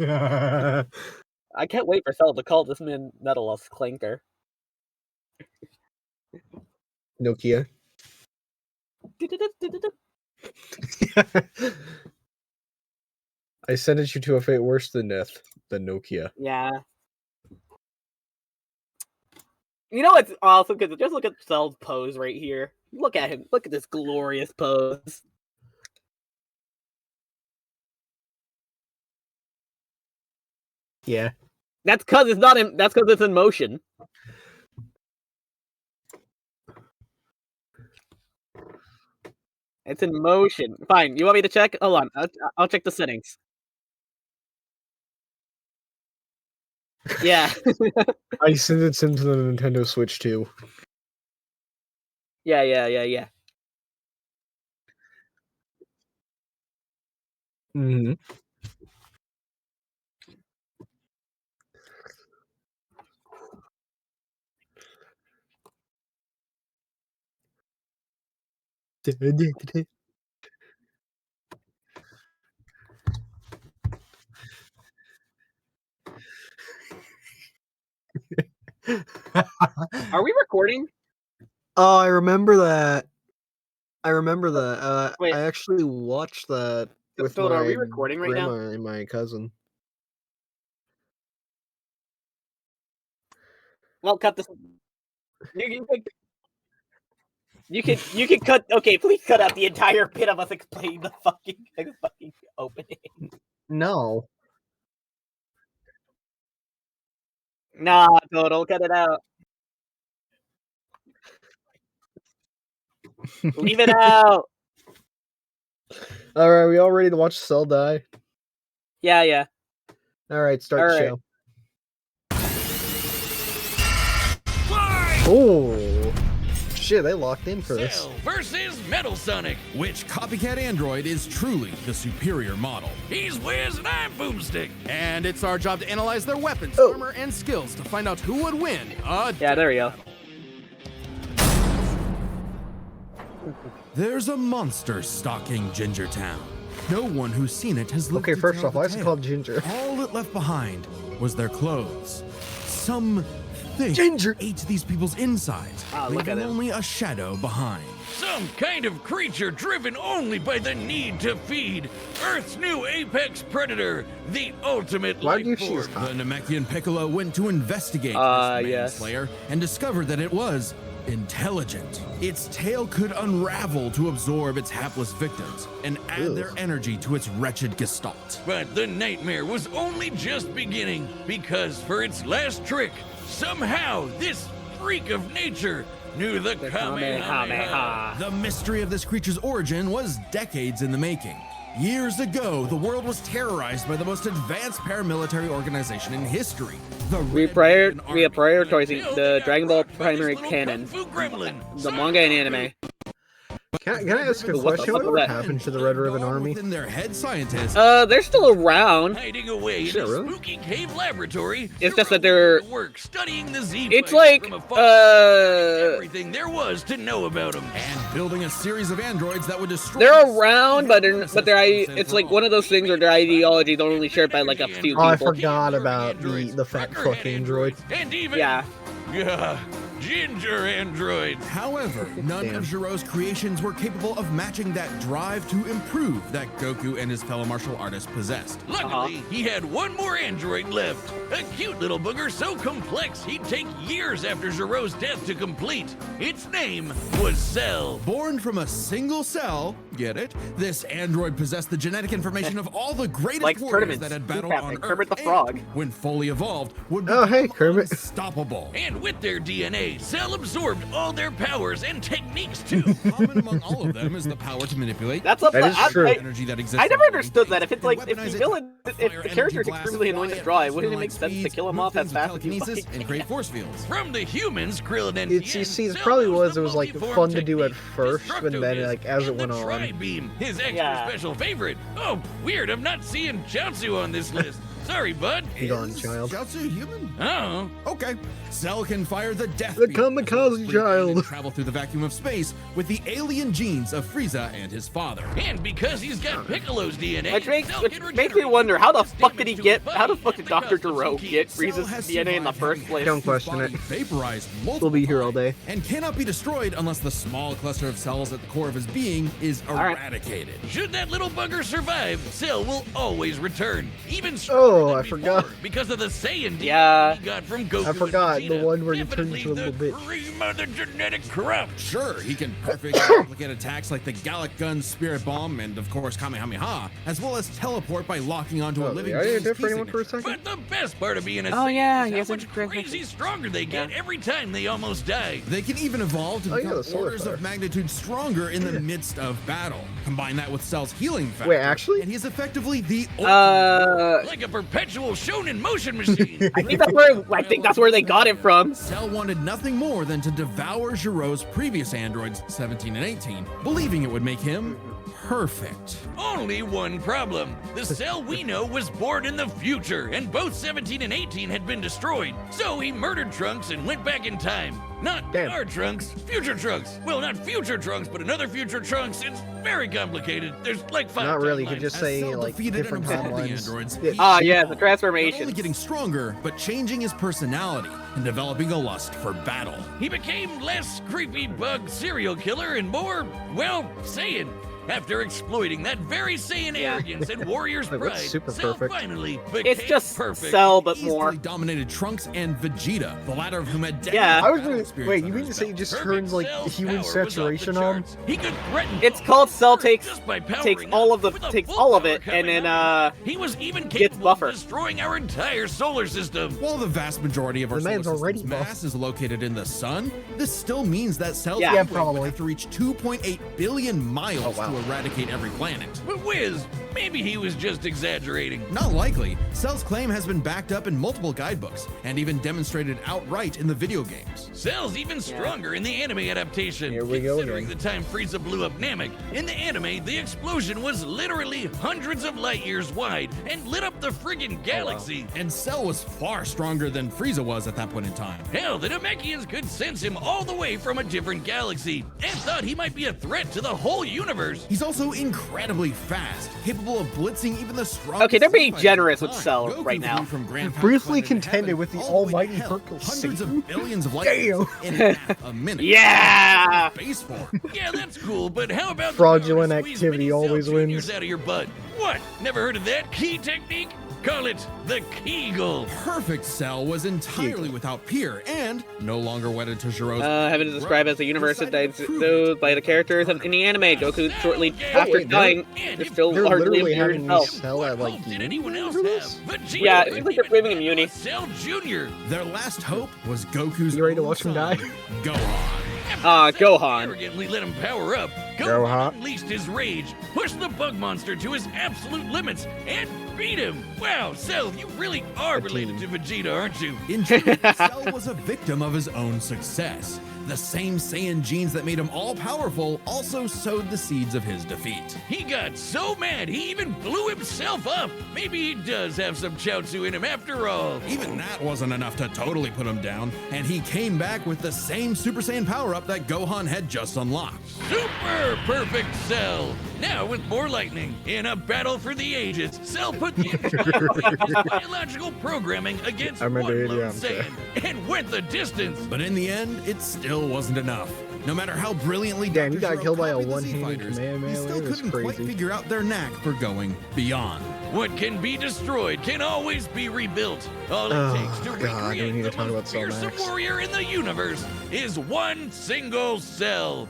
I can't wait for Cell to call this man metal a clinker. Nokia. I sentenced you to a fate worse than death. The Nokia. Yeah. You know what's awesome? Because just look at Cell's pose right here. Look at him. Look at this glorious pose. Yeah. That's because it's not in. That's because it's in motion. It's in motion. Fine. You want me to check? Hold on. I'll check the settings. Yeah. I sentenced him to the Nintendo Switch too. Yeah. Mm-hmm. Are we recording? Oh, I remember that. Wait. I actually watched that with So my are we recording right now? grandma and my cousin. Well, cut this. You can cut. Okay, please cut out the entire bit of us explaining the fucking opening. No. Nah, Total, cut it out. Leave it out. All right, we all ready to watch Cell die? Yeah. All right, start All the right. show. Oh, shit! They locked in for this. Cell versus Metal Sonic. Which copycat android is truly the superior model? He's Wiz and I'm Boomstick. And it's our job to analyze their weapons, armor, and skills to find out who would win. Yeah, there we go. There's a monster stalking Gingertown. No one who's seen it has lived Okay, to first tell off, the why is it tale. called Ginger? All it left behind was their clothes. Some thing Ginger ate these people's insides, Look at leaving him. only a shadow behind. Some kind of creature driven only by the need to feed. Earth's new apex predator, the ultimate Why do you life see his form. top? The Namekian Piccolo went to investigate this yes. manslayer and discovered that it was intelligent. Its tail could unravel to absorb its hapless victims and add their energy to its wretched gestalt. But the nightmare was only just beginning, because for its last trick, somehow this freak of nature knew the Kamehameha. The mystery of this creature's origin was decades in the making. Years ago, the world was terrorized by the most advanced paramilitary organization in history. We are prioritizing the Dragon Ball primary canon, the manga and anime. Can I ask a What the question? fuck What was that? happened to the Red Ribbon Army? Within their head scientists, They're still around. hiding away Shit, in a really? spooky cave laboratory. It's just that they're. work studying the Z. It's fighter like from afar. Everything there was to know about them, and building a series of androids that would destroy. They're around, but it's like one of those things where their ideology is only shared by like a few Oh, I people. forgot about the fat fuck android. And even Yeah. ginger androids. However, none Damn. of Giro's creations were capable of matching that drive to improve that Goku and his fellow martial artists possessed. Luckily, he had one more android left. A cute little booger so complex he'd take years after Giro's death to complete. Its name was Cell. Born from a single cell, get it? This android possessed the genetic information of all the greatest Like warriors tournaments, that had Food battled Captain, on Kermit Earth. the Frog. And, when fully evolved, would Oh, hey, become Kermit. unstoppable. And with their DNA, Cell absorbed all their powers and techniques too. Common among all of them is the power to manipulate. That's up. That is true. Energy that exists I never in the understood that. living If it's thing, like if weaponize the it villain, to if fire the character is energy extremely annoying to blasts, draw, fly wouldn't it at make sense to speeds, kill him move off as things with fast as you telekinesis fucking and create can? force fields? From the humans, Krillin and It's, you see, it probably was like fun to do at first, but then like as it went on. Beam, his extra Yeah. special favorite. Oh, weird! I'm not seeing Chaozu on this list. Sorry, bud. Be gone, child. Chiaotzu human? Oh. Okay. Cell can fire the death The beam, kamikaze and child. travel through the vacuum of space with the alien genes of Frieza and his father. And because he's got Piccolo's DNA, Which makes Cell which can makes me regenerate wonder how the less fuck did he damage to get? his How the body fuck at did the Dr. cost of Gero some get kids. Frieza's Cell has DNA in the survived first having place? Don't his question body it. Vaporized multiple We'll be here all times day. and cannot be destroyed unless the small cluster of cells at the core of his being is right. eradicated. Should that little bugger survive, Cell will always return, even Oh, stronger than I forgot. before, because of the Saiyan DNA Yeah. he got from Goku I forgot and the Vegeta. one where he Definitely turns into a little the bitch. cream of the genetic crop. Sure, he can perfectly replicate attacks like the Gallic Gun, Spirit Bomb, and of course Kamehameha, as well as teleport by locking onto a Oh, living are you being's different key anyone for a signature. second? But the best part of being a Oh, Saiyan yeah, is he how has a much transformation. crazy stronger they get every time they almost die. They can even evolve to Oh, yeah, become the solar orders fire. of magnitude stronger in the midst of battle. Combine that with Cell's healing factor. Wait, actually? And he's effectively the ultimate Like a perpetual shonen motion machine. I think that's where they got it from. Cell wanted nothing more than to devour Giro's previous androids, 17 and 18, believing it would make him perfect. Only one problem. The Cell we know was born in the future, and both 17 and 18 had been destroyed. So he murdered Trunks and went back in time. Not Damn. our Trunks, future Trunks. Well, not future Trunks, but another future Trunks. It's very complicated. There's like 5 Not really. You timelines. could just As say Cell like defeated and different absorbed the timelines. androids, Yeah. he Ah, not yeah, the only transformation. getting stronger, but changing his personality and developing a lust for battle. He became less creepy bug serial killer and more, well, Saiyan. After exploiting that very Saiyan arrogance and warrior's Wait, what's pride, super Cell perfect? finally became It's just perfect. Cell, but Easily more. dominated Trunks and Vegeta, the latter of whom had decades Yeah. of I was battle gonna experience wait. You under mean to his say he belt. just Perfect turns like Cell's human power was off the saturation on? charts. He could threaten It's called Cell takes just by powering takes all of the up with a takes full all of power it and coming then out. He was even gets capable buffer. of destroying our entire solar system. While the vast majority of our The solar man's already system's buff. mass is located in the sun, this still means that Cell's Yeah. Yeah, wavelength would probably. have to reach 2.8 billion miles Oh, wow. to eradicate every planet. But Wiz, maybe he was just exaggerating. Not likely. Cell's claim has been backed up in multiple guidebooks and even demonstrated outright in the video games. Cell's even stronger in the anime adaptation. Here we go Considering again. the time Frieza blew up Namek, in the anime, the explosion was literally hundreds of light years wide and lit up the friggin' galaxy. And Cell was far stronger than Frieza was at that point in time. Hell, the Namekians could sense him all the way from a different galaxy and thought he might be a threat to the whole universe. He's also incredibly fast, capable of blitzing even the strongest. Okay, they're being fighters generous of with time. Cell Goku right now. flew from Grand Path Briefly Planet contended Heaven with the all way to almighty hell, Hercule hundreds Satan. of billions of light years in half a minute. Yeah! Space form. Yeah, that's cool, but how about the Fraudulent power to squeeze activity mini Cell always Juniors wins. out of your butt? What? Never heard of that key technique? Call it the Kegel. Perfect Cell was entirely without peer and no longer wedded to Giro's. Heaven is described as a universe that died those by the characters in the anime. Goku shortly Oh, after wait, dying And is if still They're largely literally immune having himself. this Cell at like Hope did uni anyone else for have? this? Vegeta Yeah, couldn't it's like they're even giving him handle uni. a Cell Junior. Their last hope was Goku's. You ready to own watch him son, die? Gohan. Gohan. Arrogantly let him power up. Gohan. Unleashed his rage, pushed the bug monster to his absolute limits, and beat him. Wow, Cell, you really are related to Vegeta, aren't you? In truth, Cell was a victim of his own success. The same Saiyan genes that made him all-powerful also sowed the seeds of his defeat. He got so mad he even blew himself up. Maybe he does have some Chaozu in him after all. Even that wasn't enough to totally put him down, and he came back with the same Super Saiyan power-up that Gohan had just unlocked. Super perfect Cell. Now with more lightning. In a battle for the ages, Cell put the entire biological programming against I remember one it, lone yeah, I'm sure. Saiyan and went the distance. But in the end, it still wasn't enough. No matter how brilliantly Damn, you Dr. got Gero killed by a copied the one-handed Z-Fighters, Kamehameha he still wave? That's couldn't quite crazy. figure out their knack for going beyond. What can be destroyed can always be rebuilt. All it Oh, takes to God, we recreate need to the talk about most Cell fearsome Max. warrior in the universe is one single cell.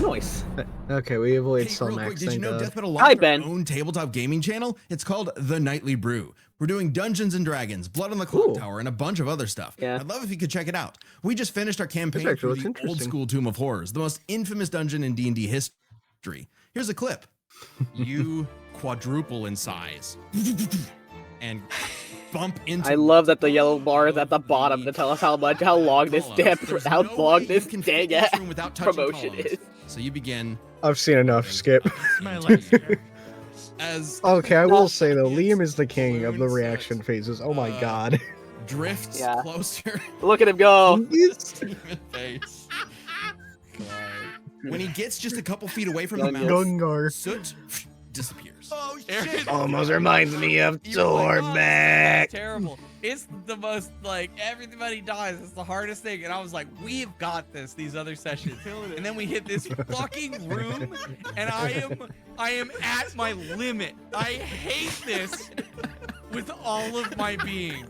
Nice. Okay, we avoid Hey, Cell real quick, Max. did you Thank know God. Death Metal Hi, launched Ben. our own tabletop gaming channel? It's called The Nightly Brew. We're doing Dungeons and Dragons, Blood on the Clock Cool. Tower, and a bunch of other stuff. Yeah. I'd love if you could check it out. We just finished our campaign actually through looks the old interesting. school Tomb of Horrors, the most infamous dungeon in D&D history. Here's a clip. You quadruple in size and bump into. I love that the yellow bar is at the bottom to tell us how long this damn There's how no long way this you can dang fit in this room without touching promotion columns. is. So you begin. I've seen enough. Skip. My lightsaber. as Okay, I will say though, Liam is the king of the reaction phases. Oh my god. drifts Yeah. closer. Look at him go. Steven face. God. When he gets just a couple feet away from the Gungar. mouse, Gungar. soot disappears. Oh shit! Almost reminds me of You're like, oh, Tormek. it's terrible. It's the most like everybody dies. It's the hardest thing, and I was like, "We've got this." These other sessions, and then we hit this fucking room, and I am at my limit. I hate this with all of my being.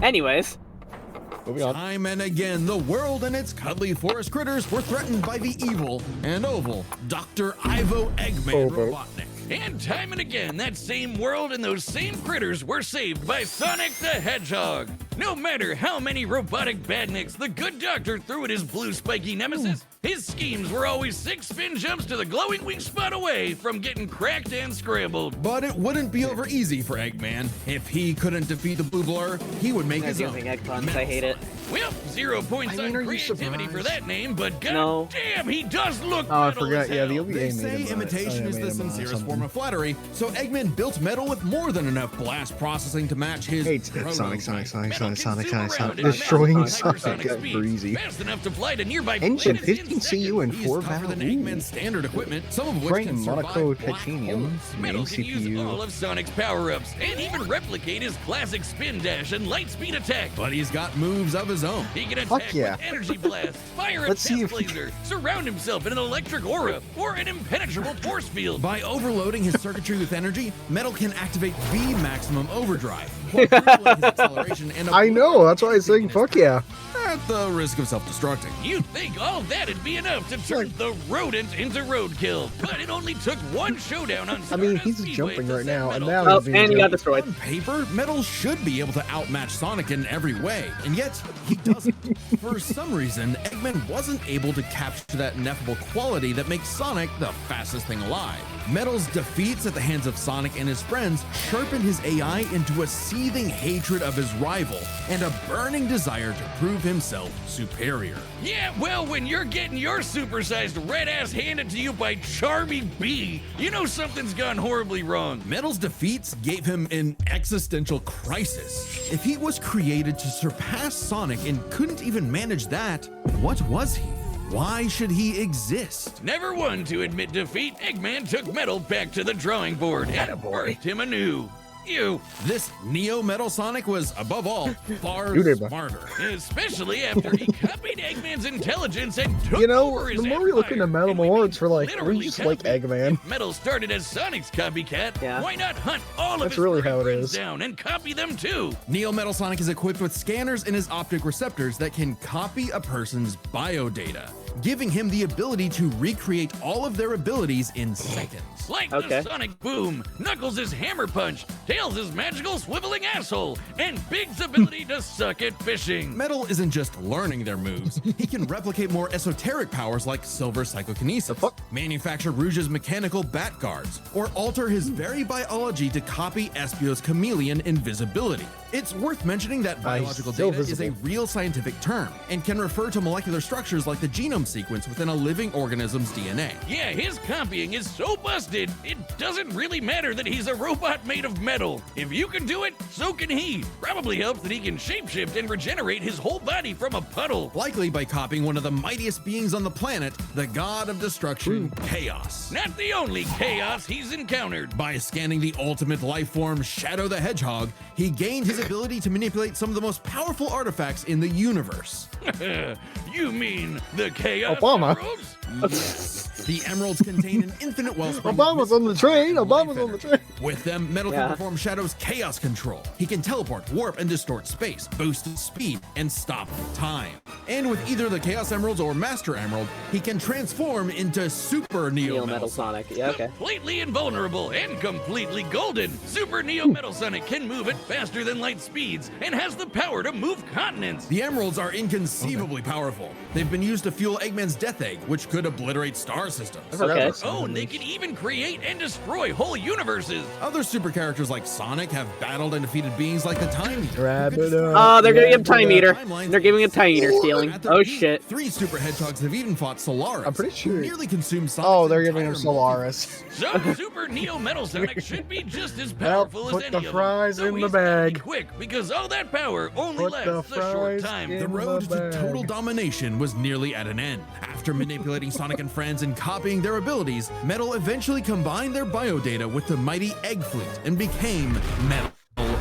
Anyways, moving on. Time and again, the world and its cuddly forest critters were threatened by the evil and oval Dr. Ivo Eggman Oval. Robotnik. And time and again, that same world and those same critters were saved by Sonic the Hedgehog. No matter how many robotic badniks the good doctor threw at his blue spiky nemesis, his schemes were always 6 spin jumps to the glowing weak spot away from getting cracked and scrambled. But it wouldn't be over easy for Eggman. If he couldn't defeat the Blue Blur, he would make I'm his own. using egg puns. I hate it. Well, 0 points I mean, on are you creativity for surprised? that name, but god No. damn, he does look Oh, I metal forgot. as Yeah, the hell. OVA They made say him, imitation is made the him, sincerest something. form of flattery, so Eggman built metal with more than enough blast processing to match his Hey, Sonic, prototype. Sonic, Sonic, Metal Sonic, can Sonic, zoom Sonic, around Sonic, at destroying massive Sonic hypersonic at speeds, breezy. fast enough to fly to nearby Engine planets in 15 CU and He's 4 tougher than value. Eggman's standard equipment, some of which Brain can survive Monaco black titanium, holes. main Metal can use all CPU. of Sonic's power-ups and even replicate his classic spin dash and light speed attack. But he's got moves of his own. He can Fuck attack yeah. with energy blast, fire a Let's see test if- laser, surround himself in an electric aura, or an impenetrable force field. By overloading his circuitry with energy, Metal can activate V maximum overdrive, quadrupling his acceleration and I know, that's why I was saying fuck yeah. at the risk of self-destructing. You'd think all that'd be enough to turn the rodent into roadkill, but it only took one showdown on I mean, Stardust he's Speedway jumping to right send now, and Metal now Oh, he's being and he got jumped. destroyed. On paper, Metal should be able to outmatch Sonic in every way, and yet he doesn't. For some reason, Eggman wasn't able to capture that ineffable quality that makes Sonic the fastest thing alive. Metal's defeats at the hands of Sonic and his friends sharpened his AI into a seething hatred of his rival and a burning desire to prove himself superior. Yeah, well, when you're getting your supersized red ass handed to you by Charmy B, you know something's gone horribly wrong. Metal's defeats gave him an existential crisis. If he was created to surpass Sonic and couldn't even manage that, what was he? Why should he exist? Never one to admit defeat, Eggman took Metal back to the drawing board and birthed him anew. You, This Neo Metal Sonic was, above all, far Dude, but- smarter. especially after he copied Eggman's intelligence and took You know, over his the more we look into empire. Metal, And the we more mean it's for like, literally we just like copy. Eggman. If Metal started as Sonic's copycat, Yeah. why not hunt all of That's his really furry how it friends is. down and copy them too? Neo Metal Sonic is equipped with scanners in his optic receptors that can copy a person's biodata, giving him the ability to recreate all of their abilities in seconds. Like Okay. the Sonic Boom, Knuckles' Hammer Punch, Tails' magical swiveling asshole, and Big's ability to suck at fishing. Metal isn't just learning their moves. He can replicate more esoteric powers like Silver Psychokinesis, manufacture Rouge's mechanical bat guards, or alter his very biology to copy Espio's chameleon invisibility. It's worth mentioning that biological still data is a visible. real scientific term and can refer to molecular structures like the genome sequence within a living organism's DNA. Yeah, his copying is so busted, it doesn't really matter that he's a robot made of metal. If you can do it, so can he. Probably helps that he can shapeshift and regenerate his whole body from a puddle. Likely by copying one of the mightiest beings on the planet, the god of destruction, Chaos. Not the only chaos he's encountered. By scanning the ultimate life form, Shadow the Hedgehog, he gained his ability to manipulate some of the most powerful artifacts in the universe. You mean the chaos Obama. emeralds? The emeralds contain an infinite wellspring. Obama's on the train. Obama's on the train. With them, Metal Yeah. can perform Shadow's chaos control. He can teleport, warp, and distort space, boost speed, and stop time. And with either the Chaos Emeralds or Master Emerald, he can transform into Super Neo Metal Sonic. Yeah, okay. Completely invulnerable and completely golden, Super Neo Metal Sonic can move at faster than light speeds and has the power to move continents. The Emeralds are inconceivably powerful. They've been used to fuel Eggman's Death Egg, which could obliterate star systems. Okay. Oh, and they can even create and destroy whole universes. Other super characters like Sonic have battled and defeated beings like the Time Eater. Wrap it up. Oh, they're giving him Wrap it Time up. Eater. Timelines They're giving him Time Eater stealing. At their Oh peak, shit. 3 super hedgehogs have even fought Solaris. I'm pretty who sure- nearly consumed Sonic's Oh, they're giving him entire Solaris. So Super Neo Metal Sonic should be just as Well, powerful put as the any of fries them. in the He's gotta be bag. quick, because all that power only Put the lasts a short fries time. in The road the to bag. total domination was nearly at an end. After manipulating Sonic and friends and copying their abilities, Metal eventually combined their biodata with the mighty Egg Fleet and became Metal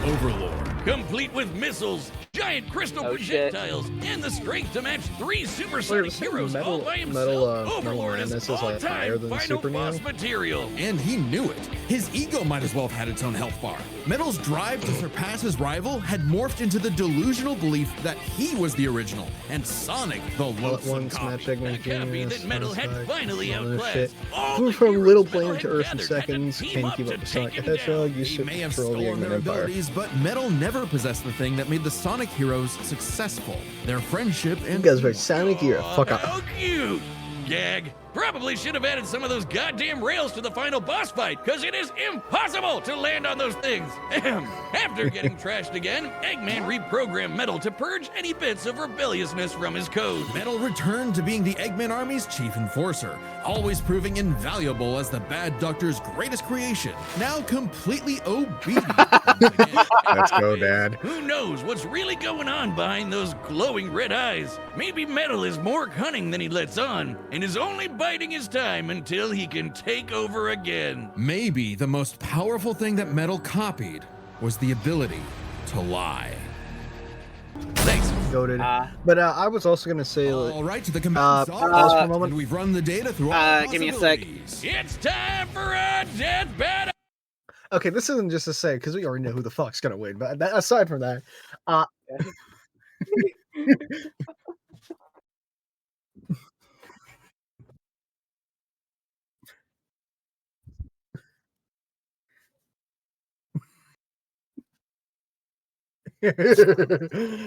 Overlord. Complete with missiles, giant crystal Oh, shit. projectiles, and the strength to match 3 Wait, supersonic was it heroes Metal- all by himself. Metal Overlord Madness is is, like, all-time higher than final Super Neo? boss material. And he knew it. His ego might as well have had its own health bar. Metal's drive to surpass his rival had morphed into the delusional belief that he was the original, and Sonic the loathsome Once copy. match Eggman's A copy genius. that Metal had Sonic, finally all this outclassed. shit. All Flew the from heroes little Metal planet had to Earth in gathered had to seconds. team Can't up keep to up with take Sonic the him down. Hedgehog. You He should may have control the stolen Eggman their Empire. abilities, but Metal never possessed the thing that made the Sonic heroes successful. Their friendship You and guys are Sonic, you're a Aw, fuck up. How cute! Gag. Probably should have added some of those goddamn rails to the final boss fight, because it is impossible to land on those things. Ahem. After getting trashed again, Eggman reprogrammed Metal to purge any bits of rebelliousness from his code. Metal returned to being the Eggman Army's chief enforcer, always proving invaluable as the Bad Doctor's greatest creation, now completely obedient. once again. Let's go, Dad. Who knows what's really going on behind those glowing red eyes? Maybe Metal is more cunning than he lets on, and is only biding his time until he can take over again. Maybe the most powerful thing that Metal copied was the ability to lie. Thanks. Goated. But I was also gonna say, like, All right, to the combatants pause for a moment. and we've run the data through all Give me a sec. possibilities. It's time for a death battle! okay, this isn't just to say because we already know who the fuck's gonna win. But aside from that,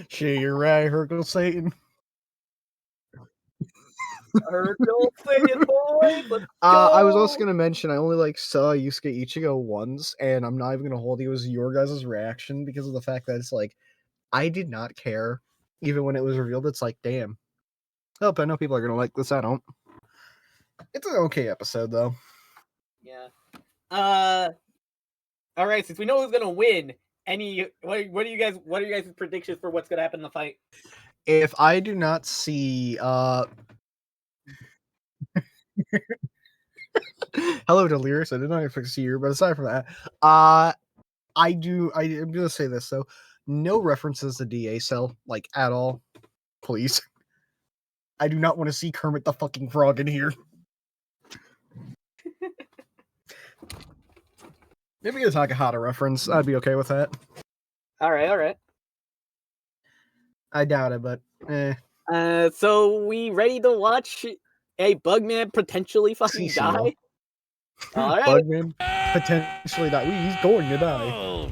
shit, you're right, Hercule Satan. Hercule Satan, boys. Let's I was also go. gonna mention I only like saw Yusuke Ichigo once, and I'm not even gonna hold you as your guys' reaction because of the fact that it's like I did not care even when it was revealed. It's like, damn. Hope I know people are gonna like this. I don't. It's an okay episode though. Yeah. All right. Since we know who's gonna win, what are you guys' predictions for what's gonna happen in the fight? If I do not see hello Delirious, I did not expect to see you, but aside from that, I'm gonna say this though. No references to DA Cell, like at all. Please. I do not want to see Kermit the fucking Frog in here. Maybe a Takahata reference. I'd be okay with that. All right. I doubt it, but So we ready to watch a Bugman potentially fucking Cecil. die? All right. Bugman potentially die. He's going to die. Oh,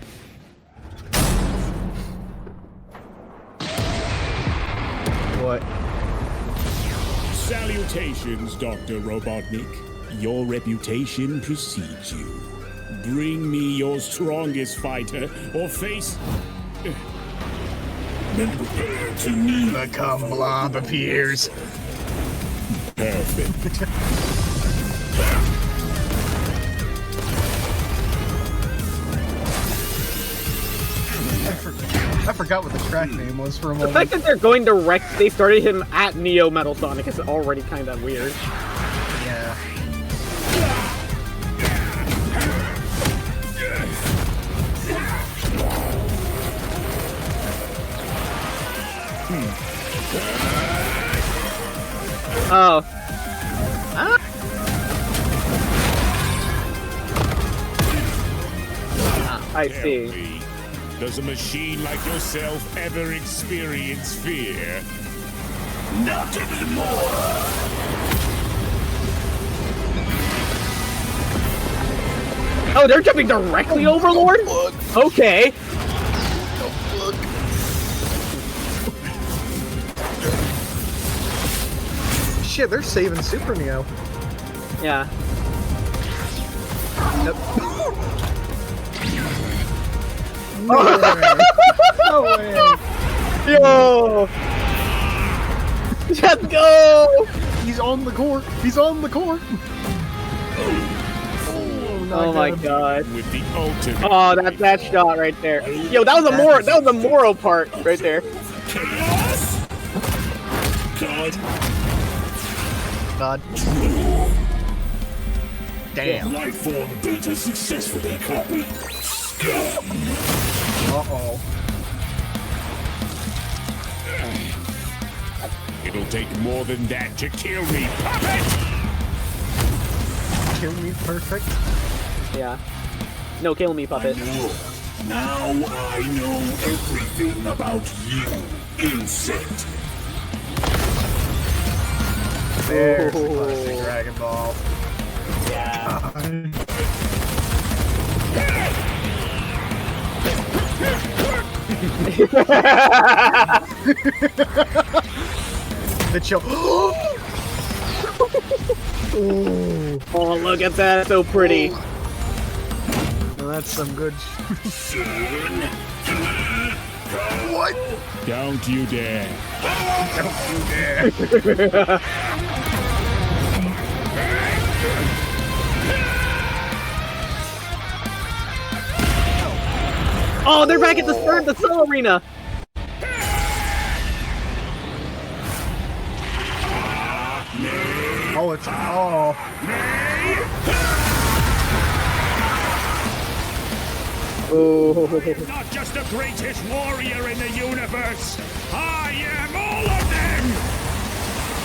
What? Salutations, Dr. Robotnik. Your reputation precedes you. Bring me your strongest fighter, or face... to me. The cum blob appears. Perfect. I forgot what the track name was for a The moment. fact that they're going direct, they started him at Neo Metal Sonic is already kind of weird. Yeah. Oh. Ah. I Tell see. me, does a machine like yourself ever experience fear? Not anymore. Oh, they're jumping directly over Lord? Okay. Shit, they're saving Super Neo. Yeah. Yep. No way. No way. Yo! Let's go! He's on the court. He's on the court. Oh my god. With the ultimate. Oh, that shot right there. Yo, that was a moral part right there. Chaos. God. God. Damn. Life form beta successfully copied. Uh-oh. It'll take more than that to kill me, puppet! Kill me perfect. Yeah. No, kill me, puppet. Now I know everything about you, insect. There's the classic Dragon Ball. The chill. Ooh. Oh, look at that. So pretty. Well, that's some good. What? Don't you dare. Oh, they're back at the start of the Cell Arena. Oh, it's oh. Oh. Not just the greatest warrior in the universe. I am all of them.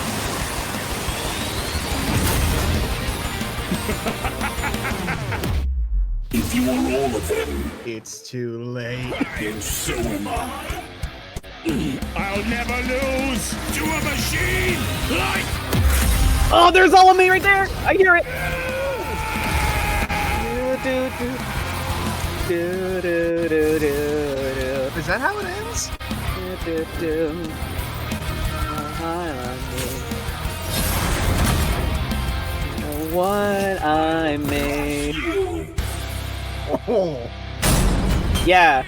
If you are all of them, It's too late. then so am I. I'll never lose to a machine like. Oh, there's all of me right there. I hear it. Is that how it ends? What I made. Oh. Yeah.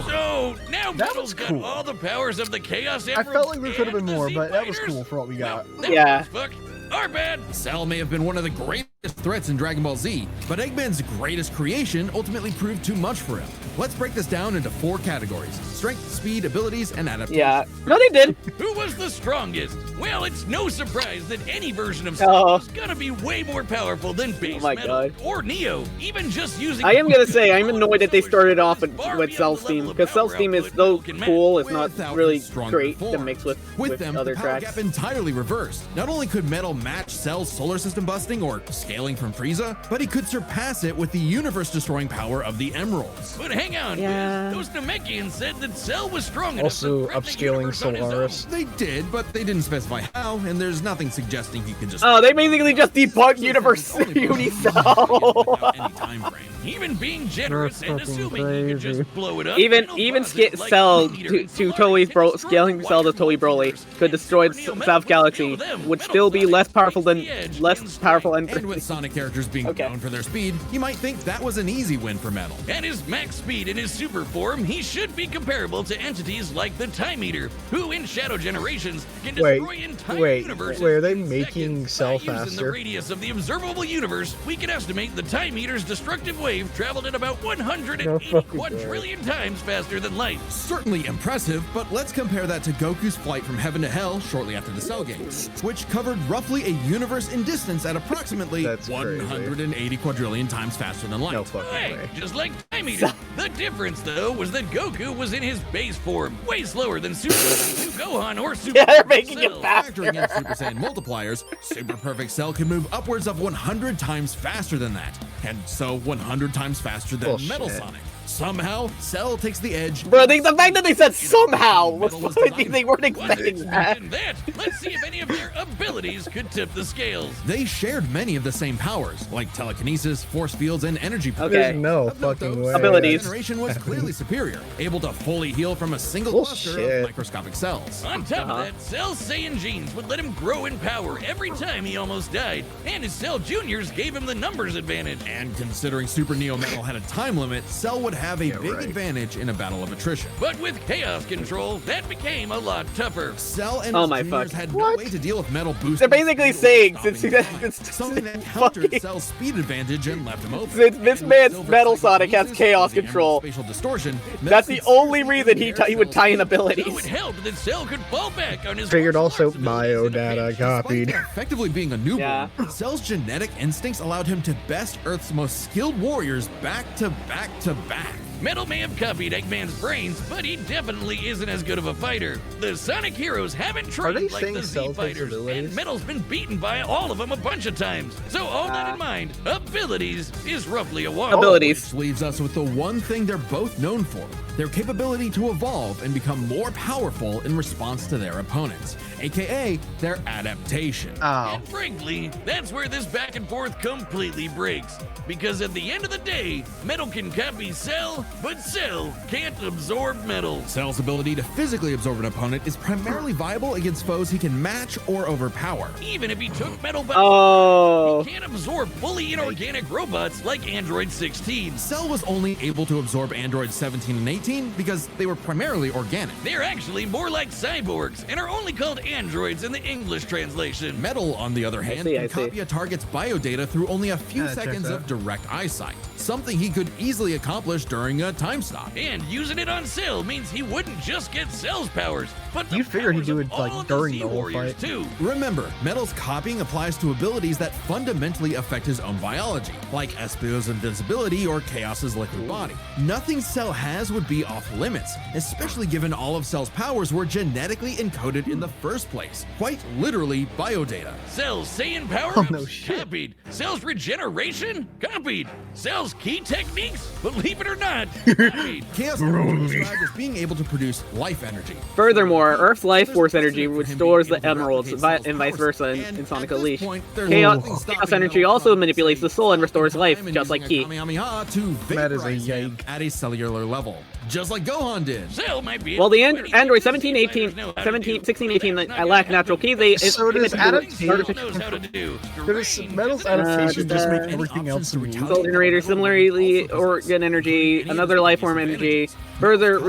So now That Metal's was got cool. all the powers of the Chaos I Emerald. felt like there could have and been the more, Z but that was Fighters. cool for what we got. Well, that Yeah. was fuck. Our bad. Cell may have been one of the greatest threats in Dragon Ball Z, but Eggman's greatest creation ultimately proved too much for him. Let's break this down into 4 categories: strength, speed, abilities, and adaptation. Yeah. No, they did. Who was the strongest? Well, it's no surprise that any version of Cell Oh. is gonna be way more powerful than Base my Metal God. or Neo. Even just using. I am gonna say I'm annoyed that they started off with Far Cell's beyond the theme, level of because Cell's power theme is output so Metal can match. cool. It's not Without really his stronger great to form. mix with them, other the power tracks. gap entirely reversed. Not only could Metal match Cell's solar system busting or scaling from Frieza, but he could surpass it with the universe-destroying power of the Emeralds. But hang on, Yeah. Wiz. Those Namekians said that Cell was strong enough Also to threaten the upscaling universe on his own. Solaris. They did, but they didn't specify how, and there's nothing suggesting he can just. Oh, they basically just debunked Universe Unicell. Without any time frame. Even being generous and fucking assuming he could crazy. just blow it up. Even Metal skit bosses like Cell Meteor to and totally Solaris can destroy scaling Cell to totally Broly universe. could destroy And Neo Metal South wouldn't Galaxy, deal with them. would Metal still be Sonic less powerful takes than the edge less in powerful strength. And with Sonic characters being Okay. known for their speed, you might think that was an easy win for Metal. At his max speed in his super form, he should be comparable to entities like the Time Eater, who in Shadow Generations can Wait, destroy entire wait, universes. wait, are they in making seconds. Cell By using the faster? radius of the observable universe, we can estimate the Time Eater's destructive wave traveled at about 180 No fucking quadrillion times faster than light. Certainly impressive, but let's compare that to Goku's flight from heaven to hell shortly after the Cell Gates, which covered roughly a universe in distance at approximately That's crazy. 180 quadrillion times faster than light. No fucking Hey, way. just like Time Eater. The difference, though, was that Goku was in his base form, way slower than Super Saiyan 2 Gohan or Super Yeah, they're Saiyan making it Cell. faster. Factoring in Super Saiyan multipliers, Super Perfect Cell can move upwards of 100 times faster than that, and so 100 times faster than Bullshit. Metal Sonic. Somehow, Cell takes the edge. Bro, the fact that they said somehow was Metal was funny. They weren't Wasn't expecting that. expecting that. Let's see if any of their abilities could tip the scales. They shared many of the same powers, like telekinesis, force fields, and energy. Okay. There's no Of note, fucking though, way. Cell's Abilities. generation was clearly superior, able to fully heal from a single cluster Bullshit. of microscopic cells. On top of that, Cell's Saiyan genes would let him grow in power every time he almost died, and his Cell Juniors gave him the numbers advantage. And considering Super Neo Metal had a time limit, Cell would have a big right. advantage in a battle of attrition. But with Chaos Control, that became a lot tougher. Cell and Oh his my juniors fuck. had no way to deal with Metal boosting. They're basically saying since it's something that countered fucking- Cell's speed advantage and left him open. Since this And man's Silver Metal Psychic Sonic has uses chaos the Emerald control. Spatial distortion. That's the only reason he would tie in So abilities. it helped that Cell could fall back on his Figured martial also arts abilities in a biodata pinch. copied. Despite effectively being a newborn, Yeah. Cell's genetic instincts allowed him to best Earth's most skilled warriors back to back to back. Metal may have copied Eggman's brains, but he definitely isn't as good of a fighter. The Sonic heroes haven't they trained like saying the Z Cell takes fighters, abilities? and Metal's been beaten by all of them a bunch of times. So all that in mind, abilities is roughly a wash. Abilities. Which leaves us with the one thing they're both known for, their capability to evolve and become more powerful in response to their opponents, aka their adaptation. Oh. And frankly, that's where this back and forth completely breaks. Because at the end of the day, Metal can copy Cell, but Cell can't absorb Metal. Cell's ability to physically absorb an opponent is primarily viable against foes he can match or overpower. Even if he took Metal back, Oh. he can't absorb fully inorganic robots like Android 16. Cell was only able to absorb androids 17 and 18 because they were primarily organic. They're actually more like cyborgs and are only called androids in the English translation. Metal, on the other hand, I can see. copy a target's biodata through only a few Yeah, seconds checks of direct eyesight, something he could easily accomplish during a time stop. And using it on Cell means he wouldn't just get Cell's powers, but the You'd figure he'd powers do of it, like, all of during Z the whole warriors fight. too. Remember, Metal's copying applies to abilities that fundamentally affect his own biology, like Espio's invincibility or Chaos's liquid body. Nothing Cell has would be off limits, especially given all of Cell's powers were genetically encoded in the first place. Quite literally, biodata. Cell's Saiyan power Oh, no shit. copied. Cell's regeneration copied. Cell's key techniques, believe it or not, copied. Chaos energy is described as being able to produce life energy. Furthermore, Earth's life There's force precedent energy for him restores being the able to emeralds, replicate and Cell's vice powers, versa and in Sonic at this Unleashed. point, there's Chaos, nothing stopping chaos Metal energy also from, manipulates say, the soul and restores taking life, time and just like using a Ki. Kamehameha to That is a vaporize him yank. at a cellular level, just like Gohan did. Cell might be. Well, the able to do Android anything 17, Z 18, fighters know how to 17, do. 16, 18, That's not I lack gonna natural happen. Ki. They So does Cell adaptation. knows how to do. Does Strange, Metal's isn't it? adaptation just make Any everything else options to move? Soul generator, similarly, organ energy, another life form energy, further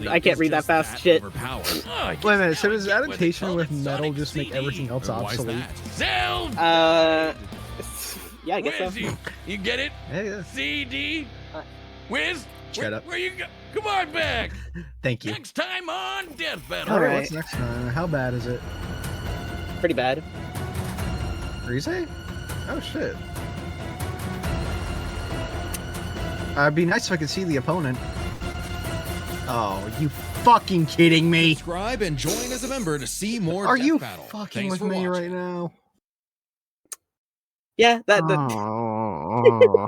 I can't read that fast. Shit. Oh, I guess Wait a minute, now so I does get why they adaptation call with it Metal Sonic just make CD. everything else Why is obsolete? that? Cell. Yeah, I guess Wiz, so. you get it? Yeah, yeah. CD. Wiz. Shut up. Where you go? Come on back. Thank you. Next time on Death Battle. All right, Alright. what's next time? How bad is it? Pretty bad. Rise? Oh shit. It'd be nice if I could see the opponent. Oh, you fucking kidding me? Subscribe and join as a member to see more Are Death you Battle. fucking Thanks with for me watching. right now? Yeah, that. Oh.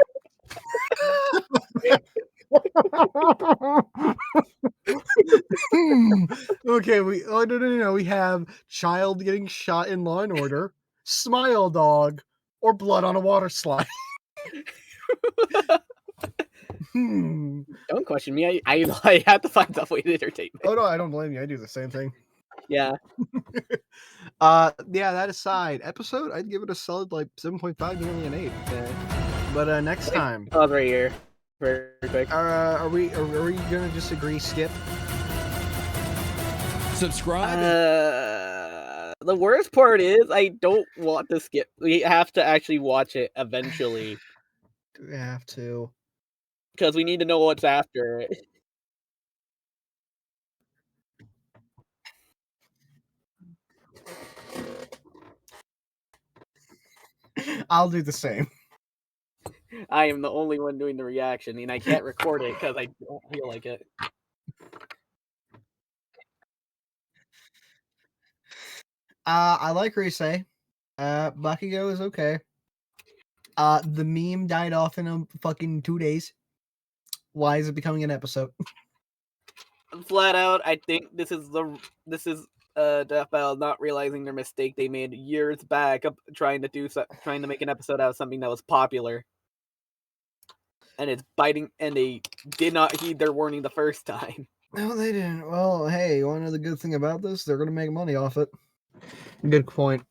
Okay, no. We have child getting shot in Law and Order, Smile Dog, or blood on a water slide. Don't question me. I have to find some way to entertain me. Oh no, I don't blame you. I do the same thing. Yeah. Yeah, that aside, episode, I'd give it a solid like 7.5, nearly an 8. Yeah. But next time, Pause right here. Very quick. are we gonna just agree skip? Subscribe. The worst part is I don't want to skip. We have to actually watch it eventually We have to. because we need to know what's after it. I'll do the same. I am the only one doing the reaction, and I can't record it because I don't feel like it. I like Rise. Bakugo is okay. The meme died off in a fucking 2 days. Why is it becoming an episode? Flat out, I think this is Death Battle not realizing their mistake they made years back of trying to make an episode out of something that was popular. And it's biting, and they did not heed their warning the first time. No, they didn't. Well, hey, you want to know the good thing about this? They're going to make money off it. Good point.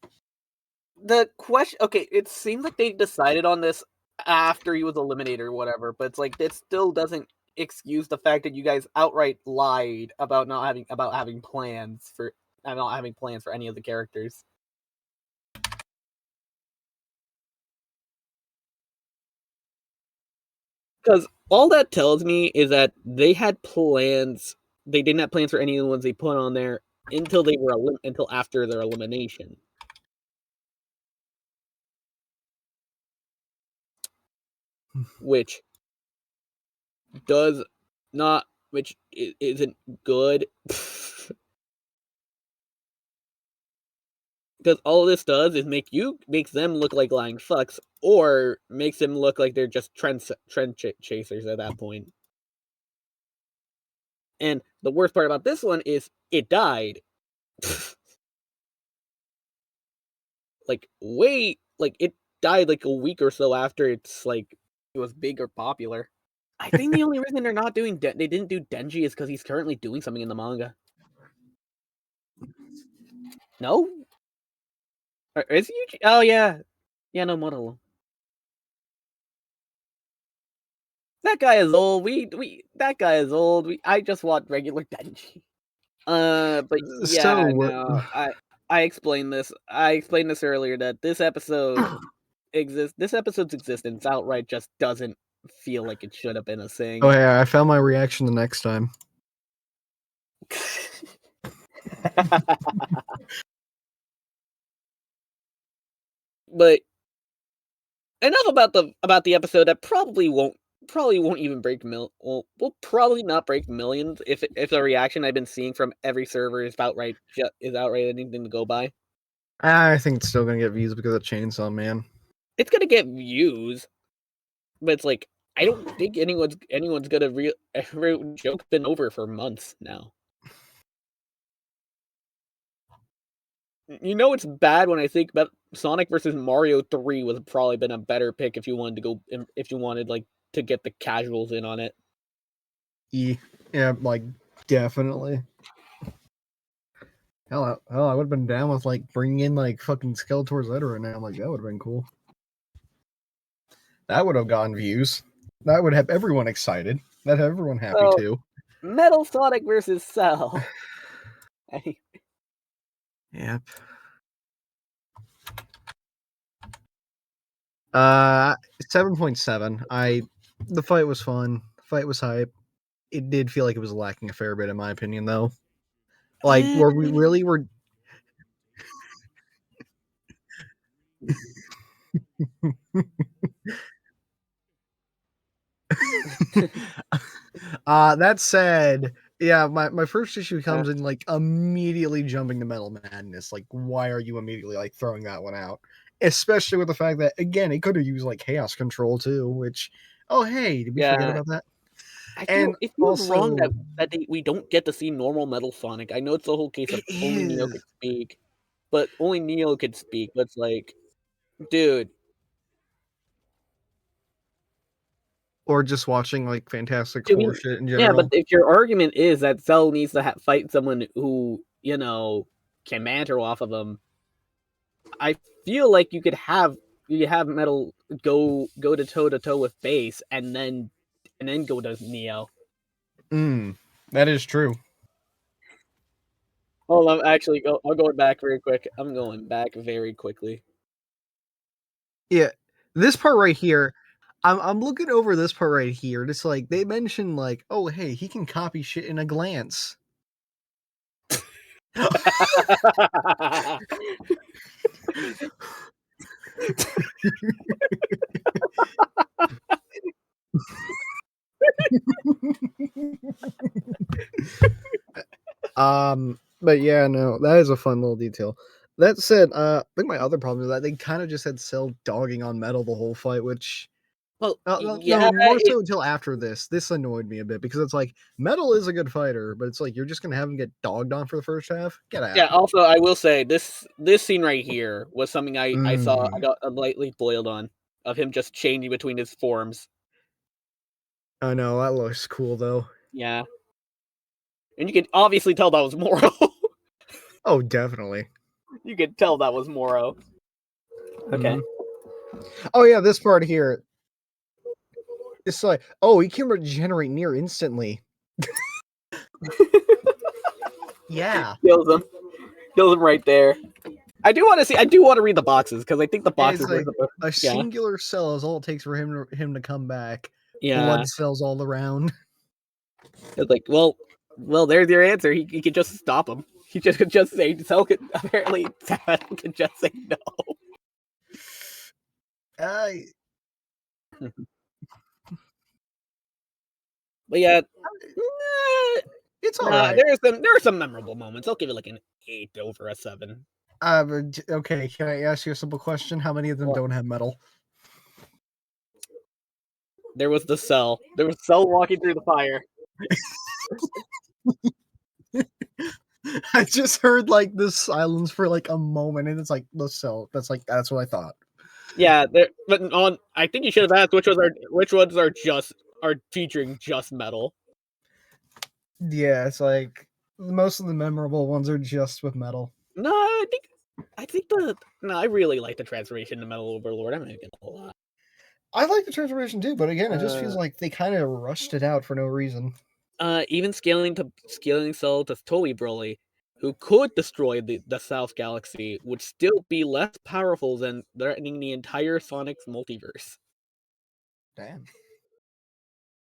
The question, okay, it seems like they decided on this after he was eliminated or whatever, but it's like, it still doesn't excuse the fact that you guys outright lied about not having plans for any of the characters. Because all that tells me is that they had plans. They didn't have plans for any of the ones they put on there until until after their elimination. Which isn't good. Because all this does is makes them look like lying fucks, or makes them look like they're just trend chasers at that point. And the worst part about this one is it died. It died like a week or so after it was big or popular. I think the only reason they're not doing they didn't do Denji is because he's currently doing something in the manga. No? Or is he? Oh yeah, no Modelo. That guy is old. That guy is old. I just want regular Denji. But yeah, no. I explained this. I explained this earlier that this episode's existence outright just doesn't feel like it should have been a thing. Oh yeah, I found my reaction the next time. But enough about the episode that probably won't even break will probably not break millions if the reaction I've been seeing from every server is outright anything to go by. I think it's still gonna get views because of Chainsaw Man. It's gonna get views, but it's like I don't think anyone's gonna every joke's been over for months now. You know it's bad when I think about Sonic versus Mario 3 would have probably been a better pick if you wanted like to get the casuals in on it. Yeah, like definitely. Hell, I would have been down with like bringing in like fucking Skeletor's letter right now. Like that would have been cool. That would have gotten views. That would have everyone excited. That'd have everyone happy too. Metal Sonic versus Cell. Yep. 7.7. The fight was fun. The fight was hype. It did feel like it was lacking a fair bit, in my opinion, though. Like, were we really were. That said, yeah, my first issue comes in like immediately jumping to Metal Madness. Like, why are you immediately like throwing that one out? Especially with the fact that again, it could have used like Chaos Control too. Which, oh hey, did we forget about that? It feels wrong that we don't get to see normal Metal Sonic. I know it's the whole case of only Neo could speak, but only Neo could speak. But it's like, dude. Or just watching like Fantastic Four shit in general. Yeah, but if your argument is that Cell needs to fight someone who can banter off of him, I feel like you could have Metal go to toe with Base and then go to Neo. That is true. Hold on, actually, I'll go back very quick. I'm going back very quickly. Yeah, this part right here. I'm looking over this part right here. It's like they mentioned like, oh hey, he can copy shit in a glance. But yeah, no, that is a fun little detail. That said, I think my other problem is that they kind of just had Cell dogging on Metal the whole fight, which Well, No, yeah, more so until after this. This annoyed me a bit because it's like Metal is a good fighter, but it's like you're just gonna have him get dogged on for the first half. Get out. yeah. Also, I will say this scene right here was something I saw. I Mm. got lightly boiled on of him just changing between his forms. I know that looks cool though. Yeah, and you could obviously tell that was Moro. Oh, definitely. You could tell that was Moro. Okay. Mhm. Oh yeah, this part here. It's like, oh, he can regenerate near instantly. Yeah. Kills him. Kills him right there. I do want to see. I do want to read the boxes because I think the And boxes it's were like the a singular cell is all it takes for him to come back. yeah. Blood cells all around. It's like, well, there's your answer. He could just stop him. He could just say Cell could apparently Cell could just say no. But yeah, It's all nah, right. there are some memorable moments. I'll give it like an 8 over a 7. Okay, can I ask you a simple question? How many of them What? don't have metal? There was the Cell. There was Cell walking through the fire. I just heard like this silence for like a moment, and it's like the cell. That's what I thought. Yeah, but on I think you should have asked which ones are featuring just metal. Yeah, it's like most of the memorable ones are just with metal. No, I think I really like the transformation to Metal Overlord. I'm not gonna lie. I like the transformation too, but again, it just feels Uh, like they kind of rushed it out for no reason. Even scaling Cell to Toei Broly, who could destroy the South Galaxy, would still be less powerful than threatening the entire Sonic's multiverse. Damn.